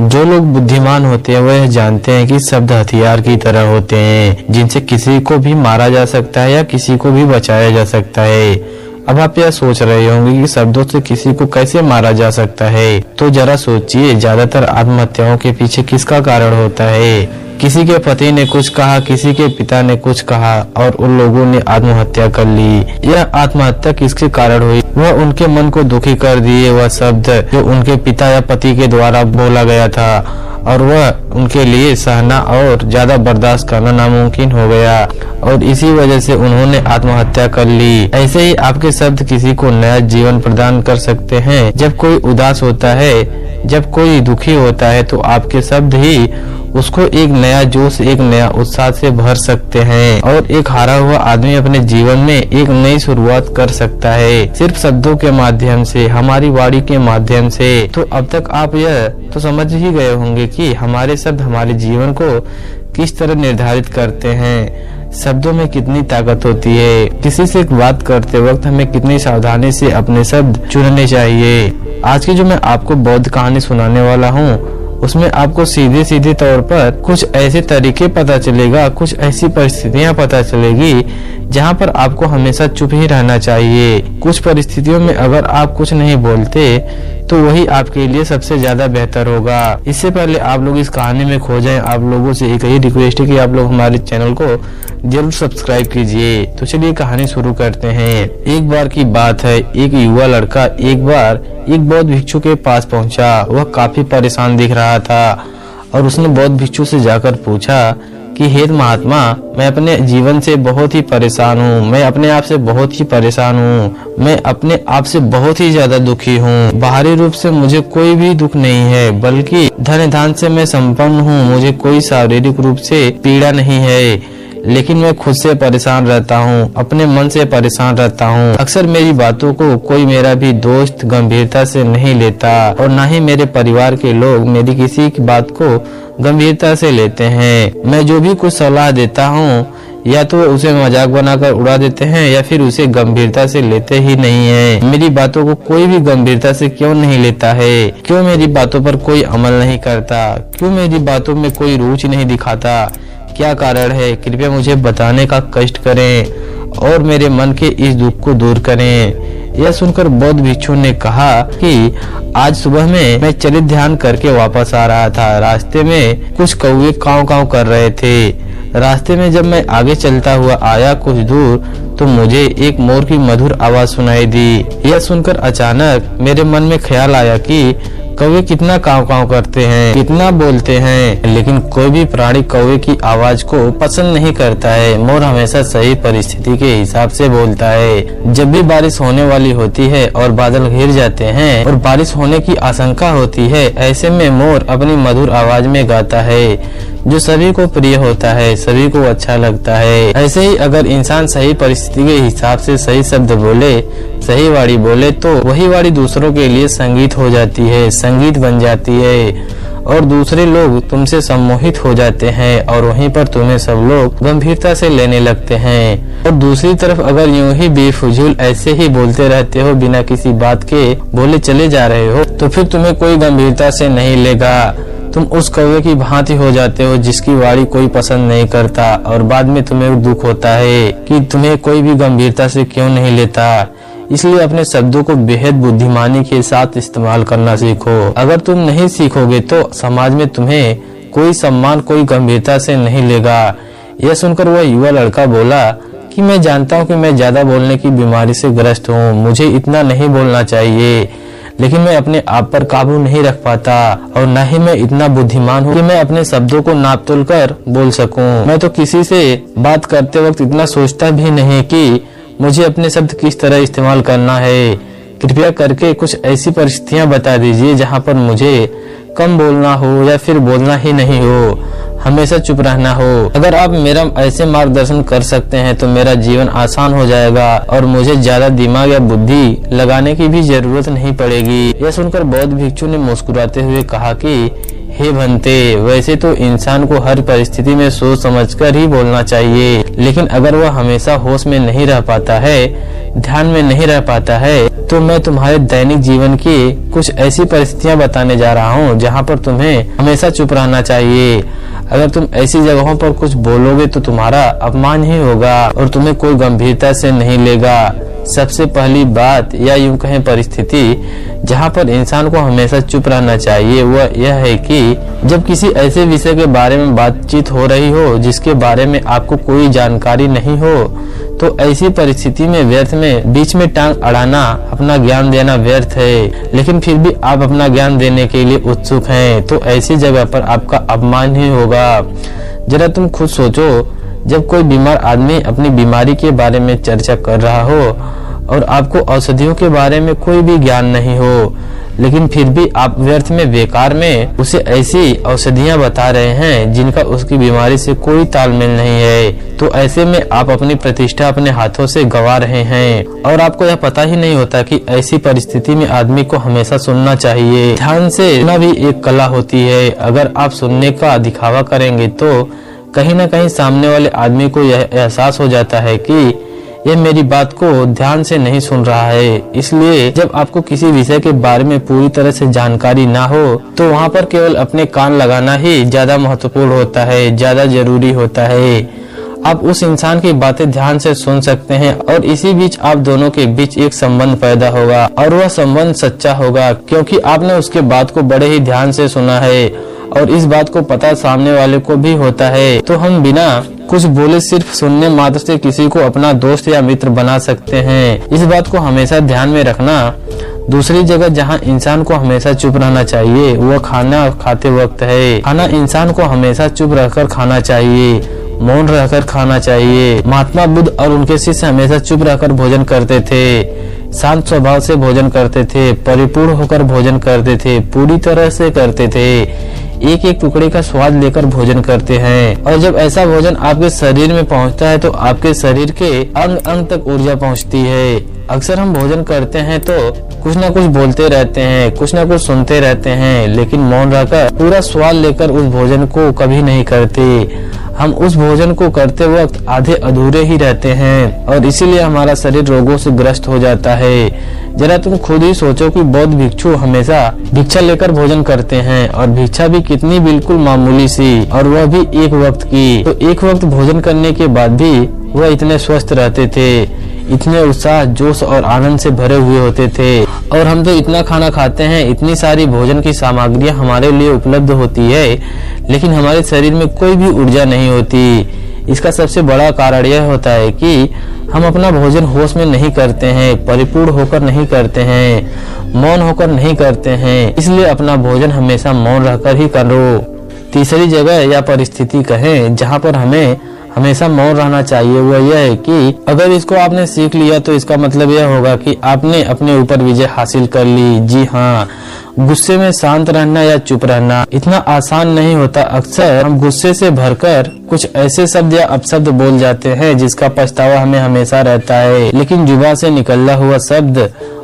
जो लोग बुद्धिमान होते हैं वह जानते हैं कि शब्द हथियार की तरह होते हैं जिनसे किसी को भी मारा जा सकता है या किसी को भी बचाया जा सकता है। अब आप यह सोच रहे होंगे कि शब्दों से किसी को कैसे मारा जा सकता है, तो जरा सोचिए, ज्यादातर आत्महत्याओं के पीछे किसका कारण होता है? किसी के पति ने कुछ कहा, किसी के पिता ने कुछ कहा और उन लोगों ने आत्महत्या कर ली। यह आत्महत्या किसके कारण हुई? वह उनके मन को दुखी कर दिए वह शब्द जो उनके पिता या पति के द्वारा बोला गया था, और वह उनके लिए सहना और ज्यादा बर्दाश्त करना नामुमकिन हो गया और इसी वजह से उन्होंने आत्महत्या कर ली। ऐसे ही आपके शब्द किसी को नया जीवन प्रदान कर सकते हैं। जब कोई उदास होता है, जब कोई दुखी होता है, तो आपके शब्द ही उसको एक नया जोश, एक नया उत्साह से भर सकते हैं और एक हारा हुआ आदमी अपने जीवन में एक नई शुरुआत कर सकता है सिर्फ शब्दों के माध्यम से, हमारी वाणी के माध्यम से। तो अब तक आप यह तो समझ ही गए होंगे कि हमारे शब्द हमारे जीवन को किस तरह निर्धारित करते हैं, शब्दों में कितनी ताकत होती है। किसी से बात करते वक्त हमें कितनी सावधानी से अपने शब्द चुनने चाहिए। आज की जो मैं आपको बौद्ध कहानी सुनाने वाला हूँ उसमें आपको सीधे सीधे तौर पर कुछ ऐसे तरीके पता चलेगा, कुछ ऐसी परिस्थितियां पता चलेगी जहां पर आपको हमेशा चुप ही रहना चाहिए। कुछ परिस्थितियों में अगर आप कुछ नहीं बोलते तो वही आपके लिए सबसे ज्यादा बेहतर होगा। इससे पहले आप लोग इस कहानी में खो जाएं, आप लोगों से एक ही रिक्वेस्ट है कि आप लोग हमारे चैनल को जरूर सब्सक्राइब कीजिए। तो चलिए कहानी शुरू करते हैं। एक बार की बात है, एक युवा लड़का एक बार एक बौद्ध भिक्षु के पास पहुंचा। वह काफी परेशान दिख रहा था और उसने बौद्ध भिक्षु से जाकर पूछा कि हे महात्मा, मैं अपने जीवन से बहुत ही परेशान हूँ, मैं अपने आप से बहुत ही परेशान हूँ, मैं अपने आप से बहुत ही ज्यादा दुखी हूँ। बाहरी रूप से मुझे कोई भी दुख नहीं है, बल्कि धन धान से मैं संपन्न हूँ, मुझे कोई शारीरिक रूप से पीड़ा नहीं है, लेकिन मैं खुद से परेशान रहता हूँ, अपने मन से परेशान रहता हूँ। अक्सर मेरी बातों को कोई मेरा भी दोस्त गंभीरता से नहीं लेता और न ही मेरे परिवार के लोग मेरी किसी की बात को गंभीरता से लेते हैं। मैं जो भी कुछ सलाह देता हूँ या तो उसे मजाक बनाकर उड़ा देते हैं या फिर उसे गंभीरता से लेते ही नहीं है। मेरी बातों को कोई भी गंभीरता से क्यों नहीं लेता है? क्यों मेरी बातों पर कोई अमल नहीं करता? क्यों मेरी बातों में कोई रुचि नहीं दिखाता? क्या कारण है? कृपया मुझे बताने का कष्ट करें और मेरे मन के इस दुख को दूर करें। यह सुनकर बौद्ध भिक्षु ने कहा कि आज सुबह में मैं चलित ध्यान करके वापस आ रहा था। रास्ते में कुछ कौवे काव काव कर रहे थे। रास्ते में जब मैं आगे चलता हुआ आया कुछ दूर तो मुझे एक मोर की मधुर आवाज सुनाई दी। यह सुनकर अचानक मेरे मन में ख्याल आया कि कौवे कितना काव काव करते हैं, कितना बोलते हैं, लेकिन कोई भी प्राणी कौवे की आवाज को पसंद नहीं करता है। मोर हमेशा सही परिस्थिति के हिसाब से बोलता है। जब भी बारिश होने वाली होती है और बादल घिर जाते हैं और बारिश होने की आशंका होती है, ऐसे में मोर अपनी मधुर आवाज में गाता है जो सभी को प्रिय होता है, सभी को अच्छा लगता है। ऐसे ही अगर इंसान सही परिस्थिति के हिसाब से सही शब्द बोले, सही वाणी बोले, तो वही वाणी दूसरों के लिए संगीत हो जाती है, संगीत बन जाती है और दूसरे लोग तुमसे सम्मोहित हो जाते हैं और वहीं पर तुम्हें सब लोग गंभीरता से लेने लगते हैं। और दूसरी तरफ अगर यूं ही बेफिजूल ऐसे ही बोलते रहते हो, बिना किसी बात के बोले चले जा रहे हो, तो फिर तुम्हें कोई गंभीरता से नहीं लेगा। तुम उस कौवे की भांति हो जाते हो जिसकी वाणी कोई पसंद नहीं करता और बाद में तुम्हें दुख होता है कि तुम्हें कोई भी गंभीरता से क्यों नहीं लेता। इसलिए अपने शब्दों को बेहद बुद्धिमानी के साथ इस्तेमाल करना सीखो। अगर तुम नहीं सीखोगे तो समाज में तुम्हें कोई सम्मान, कोई गंभीरता से नहीं लेगा। यह सुनकर वह युवा लड़का बोला कि मैं जानता हूँ कि मैं ज्यादा बोलने की बीमारी से ग्रस्त हूँ, मुझे इतना नहीं बोलना चाहिए, लेकिन मैं अपने आप पर काबू नहीं रख पाता और न ही मैं इतना बुद्धिमान हूँ कि मैं अपने शब्दों को नाप तोल कर बोल सकूं। मैं तो किसी से बात करते वक्त इतना सोचता भी नहीं कि मुझे अपने शब्द किस तरह इस्तेमाल करना है। कृपया करके कुछ ऐसी परिस्थितियां बता दीजिए जहाँ पर मुझे कम बोलना हो या फिर बोलना ही नहीं हो, हमेशा चुप रहना हो। अगर आप मेरा ऐसे मार्गदर्शन कर सकते हैं तो मेरा जीवन आसान हो जाएगा और मुझे ज्यादा दिमाग या बुद्धि लगाने की भी जरूरत नहीं पड़ेगी। यह सुनकर बौद्ध भिक्षु ने मुस्कुराते हुए कहा कि हे भंते, वैसे तो इंसान को हर परिस्थिति में सोच समझकर ही बोलना चाहिए, लेकिन अगर वह हमेशा होश में नहीं रह पाता है ध्यान में नहीं रह पाता है, तो मैं तुम्हारे दैनिक जीवन की कुछ ऐसी परिस्थितियां बताने जा रहा हूँ जहाँ पर तुम्हें हमेशा चुप रहना चाहिए। अगर तुम ऐसी जगहों पर कुछ बोलोगे तो तुम्हारा अपमान ही होगा और तुम्हें कोई गंभीरता से नहीं लेगा। सबसे पहली बात या यूं कहें परिस्थिति जहाँ पर इंसान को हमेशा चुप रहना चाहिए वह यह है कि जब किसी ऐसे विषय के बारे में बातचीत हो रही हो जिसके बारे में आपको कोई जानकारी नहीं हो, तो ऐसी परिस्थिति में व्यर्थ में बीच में टांग अड़ाना, अपना ज्ञान देना व्यर्थ है। लेकिन फिर भी आप अपना ज्ञान देने के लिए उत्सुक हैं, तो ऐसी जगह पर आपका अपमान ही होगा। जरा तुम खुद सोचो, जब कोई बीमार आदमी अपनी बीमारी के बारे में चर्चा कर रहा हो और आपको औषधियों के बारे में कोई भी ज्ञान नहीं हो, लेकिन फिर भी आप व्यर्थ में बेकार में उसे ऐसी औषधियां बता रहे हैं जिनका उसकी बीमारी से कोई तालमेल नहीं है, तो ऐसे में आप अपनी प्रतिष्ठा अपने हाथों से गंवा रहे हैं और आपको यह पता ही नहीं होता कि ऐसी परिस्थिति में आदमी को हमेशा सुनना चाहिए। ध्यान से सुनना भी एक कला होती है। अगर आप सुनने का दिखावा करेंगे तो कहीं न कहीं सामने वाले आदमी को यह एहसास हो जाता है कि यह मेरी बात को ध्यान से नहीं सुन रहा है। इसलिए जब आपको किसी विषय के बारे में पूरी तरह से जानकारी ना हो तो वहाँ पर केवल अपने कान लगाना ही ज्यादा महत्वपूर्ण होता है, ज्यादा जरूरी होता है। आप उस इंसान की बातें ध्यान से सुन सकते हैं और इसी बीच आप दोनों के बीच एक संबंध पैदा होगा और वह संबंध सच्चा होगा क्योंकि आपने उसके बात को बड़े ही ध्यान से सुना है और इस बात को पता सामने वाले को भी होता है। तो हम बिना कुछ बोले सिर्फ सुनने मात्र से किसी को अपना दोस्त या मित्र बना सकते हैं। इस बात को हमेशा ध्यान में रखना। दूसरी जगह जहां इंसान को हमेशा चुप रहना चाहिए वह खाना खाते वक्त है। खाना इंसान को हमेशा चुप रहकर खाना चाहिए, मौन रहकर खाना चाहिए। महात्मा बुद्ध और उनके शिष्य हमेशा चुप रहकर भोजन करते थे, शांत स्वभाव से भोजन करते थे, परिपूर्ण होकर भोजन करते थे, पूरी तरह से करते थे, एक एक टुकड़े का स्वाद लेकर भोजन करते हैं। और जब ऐसा भोजन आपके शरीर में पहुंचता है तो आपके शरीर के अंग अंग तक ऊर्जा पहुंचती है। अक्सर हम भोजन करते हैं तो कुछ न कुछ बोलते रहते हैं, कुछ न कुछ सुनते रहते हैं, लेकिन मौन रहकर पूरा स्वाद लेकर उस भोजन को कभी नहीं करते। हम उस भोजन को करते वक्त आधे अधूरे ही रहते हैं और इसीलिए हमारा शरीर रोगों से ग्रस्त हो जाता है। जरा तुम खुद ही सोचो कि बौद्ध भिक्षु हमेशा भिक्षा लेकर भोजन करते हैं और भिक्षा भी कितनी बिल्कुल मामूली सी, और वह भी एक वक्त की। तो एक वक्त भोजन करने के बाद भी वह इतने स्वस्थ रहते थे, इतने उत्साह, जोश और आनंद से भरे हुए होते थे। और हम तो इतना खाना खाते हैं, इतनी सारी भोजन की सामग्रियां हमारे लिए उपलब्ध होती है, लेकिन हमारे शरीर में कोई भी ऊर्जा नहीं होती। इसका सबसे बड़ा कारण यह होता है कि हम अपना भोजन होश में नहीं करते हैं, परिपूर्ण होकर नहीं करते हैं, मौन होकर नहीं करते हैं। इसलिए अपना भोजन हमेशा मौन रहकर ही करो। तीसरी जगह या परिस्थिति कहें जहाँ पर हमें हमेशा मौन रहना चाहिए वह यह है कि अगर इसको आपने सीख लिया तो इसका मतलब यह होगा कि आपने अपने ऊपर विजय हासिल कर ली। जी हाँ, गुस्से में शांत रहना या चुप रहना इतना आसान नहीं होता। अक्सर हम गुस्से से भरकर कुछ ऐसे शब्द या अपशब्द बोल जाते हैं जिसका पछतावा हमें हमेशा रहता है, लेकिन जुबान से निकला हुआ शब्द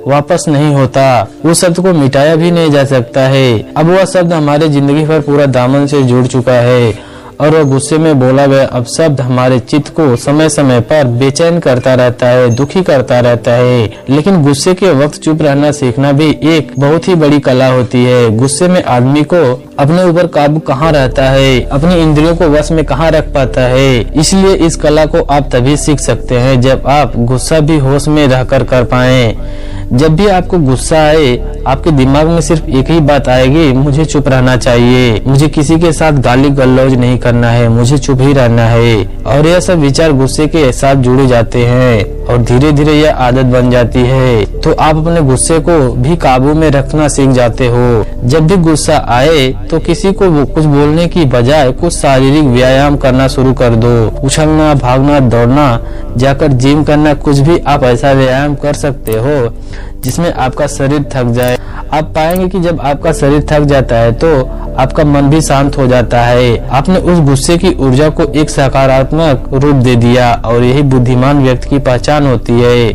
वापस नहीं होता। उस शब्द को मिटाया भी नहीं जा सकता है। अब वह शब्द हमारे जिंदगी पर पूरा दामन से जुड़ चुका है और वह गुस्से में बोला गया अपशब्द हमारे चित्त को समय समय पर बेचैन करता रहता है, दुखी करता रहता है। लेकिन गुस्से के वक्त चुप रहना सीखना भी एक बहुत ही बड़ी कला होती है। गुस्से में आदमी को अपने ऊपर काबू कहाँ रहता है, अपनी इंद्रियों को वश में कहाँ रख पाता है। इसलिए इस कला को आप तभी सीख सकते हैं जब आप गुस्सा भी होश में रहकर कर पाएं। जब भी आपको गुस्सा आए, आपके दिमाग में सिर्फ एक ही बात आएगी, मुझे चुप रहना चाहिए, मुझे किसी के साथ गाली गलौज नहीं करना है, मुझे चुप ही रहना है। और यह सब विचार गुस्से के साथ जुड़े जाते हैं और धीरे धीरे यह आदत बन जाती है। तो आप अपने गुस्से को भी काबू में रखना सीख जाते हो। जब भी गुस्सा आए तो किसी को कुछ बोलने की बजाय कुछ शारीरिक व्यायाम करना शुरू कर दो। उछलना, भागना, दौड़ना, जाकर जिम करना, कुछ भी आप ऐसा व्यायाम कर सकते हो जिसमें आपका शरीर थक जाए। आप पाएंगे कि जब आपका शरीर थक जाता है तो आपका मन भी शांत हो जाता है। आपने उस गुस्से की ऊर्जा को एक सकारात्मक रूप दे दिया और यही बुद्धिमान व्यक्ति की पहचान होती है,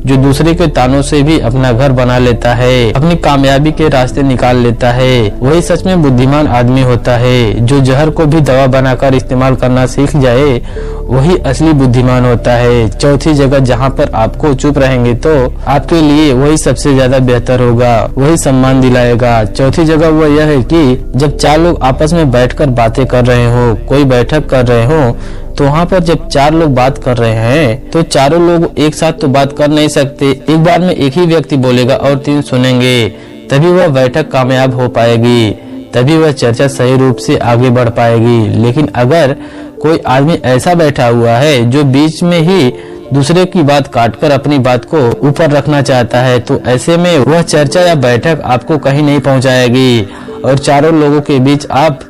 जो दूसरे के तानों से भी अपना घर बना लेता है, अपनी कामयाबी के रास्ते निकाल लेता है। वही सच में बुद्धिमान आदमी होता है। जो जहर को भी दवा बनाकर इस्तेमाल करना सीख जाए वही असली बुद्धिमान होता है। चौथी जगह जहाँ पर आपको चुप रहेंगे तो आपके लिए वही सबसे ज्यादा बेहतर होगा, वही सम्मान दिलाएगा। चौथी जगह वो यह है कि जब चार लोग आपस में बैठकर बातें कर रहे हो, कोई बैठक कर रहे हो, तो वहाँ पर जब चार लोग बात कर रहे हैं तो चारों लोग एक साथ तो बात कर नहीं सकते। एक बार में एक ही व्यक्ति बोलेगा और तीन सुनेंगे, तभी वह बैठक कामयाब हो पाएगी, तभी वह चर्चा सही रूप से आगे बढ़ पाएगी। लेकिन अगर कोई आदमी ऐसा बैठा हुआ है जो बीच में ही दूसरे की बात काटकर अपनी बात को ऊपर रखना चाहता है, तो ऐसे में वह चर्चा या बैठक आपको कहीं नहीं पहुंचाएगी और चारों लोगों के बीच आप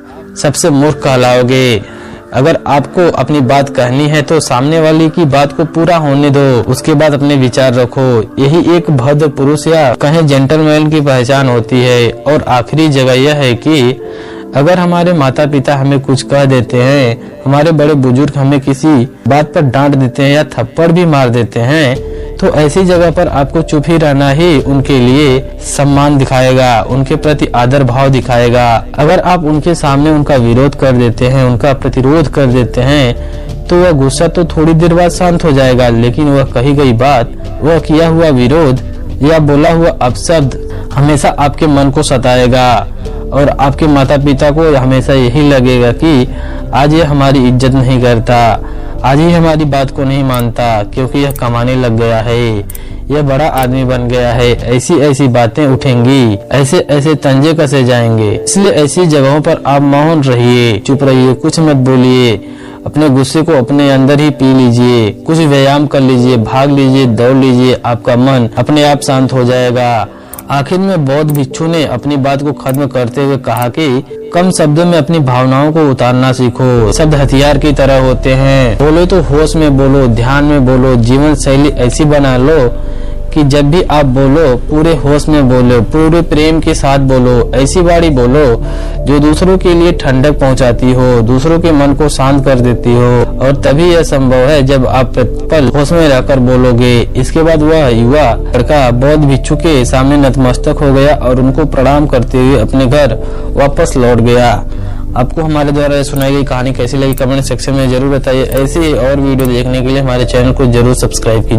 सबसे मूर्ख कहलाओगे। अगर आपको अपनी बात कहनी है तो सामने वाले की बात को पूरा होने दो, उसके बाद अपने विचार रखो। यही एक भद्र पुरुष या कहें जेंटलमैन की पहचान होती है। और आखिरी जगह यह है कि अगर हमारे माता पिता हमें कुछ कह देते हैं, हमारे बड़े बुजुर्ग हमें किसी बात पर डांट देते हैं या थप्पड़ भी मार देते हैं, तो ऐसी जगह पर आपको चुप ही रहना ही उनके लिए सम्मान दिखाएगा, उनके प्रति आदर भाव दिखाएगा। अगर आप उनके सामने उनका विरोध कर देते हैं, उनका प्रतिरोध कर देते हैं, तो वह गुस्सा तो थोड़ी देर बाद शांत हो जाएगा, लेकिन वह कही गई बात, वह किया हुआ विरोध या बोला हुआ अपशब्द हमेशा आपके मन को सताएगा और आपके माता पिता को हमेशा यही लगेगा कि आज ये हमारी इज्जत नहीं करता, आज ही हमारी बात को नहीं मानता, क्योंकि यह कमाने लग गया है, यह बड़ा आदमी बन गया है। ऐसी ऐसी बातें उठेंगी, ऐसे ऐसे तंजे कसे जाएंगे। इसलिए ऐसी जगहों पर आप मौन रहिए, चुप रहिए, कुछ मत बोलिए, अपने गुस्से को अपने अंदर ही पी लीजिए, कुछ व्यायाम कर लीजिए, भाग लीजिए, दौड़ लीजिए, आपका मन अपने आप शांत हो जाएगा। आखिर में बौद्ध भिक्षु ने अपनी बात को खत्म करते हुए कहा कि कम शब्दों में अपनी भावनाओं को उतारना सीखो। शब्द हथियार की तरह होते हैं। बोलो तो होश में बोलो, ध्यान में बोलो, जीवन शैली ऐसी बना लो कि जब भी आप बोलो पूरे होश में बोलो, पूरे प्रेम के साथ बोलो, ऐसी वाणी बोलो जो दूसरों के लिए ठंडक पहुंचाती हो, दूसरों के मन को शांत कर देती हो। और तभी यह संभव है जब आप पल होश में रहकर बोलोगे। इसके बाद वह युवा लड़का बौद्ध भिक्षु के सामने नतमस्तक हो गया और उनको प्रणाम करते हुए अपने घर वापस लौट गया। आपको हमारे द्वारा सुनाई गई कहानी कैसी लगी कमेंट सेक्शन में जरूर बताइए। ऐसे और वीडियो देखने के लिए हमारे चैनल को जरूर सब्सक्राइब कीजिए।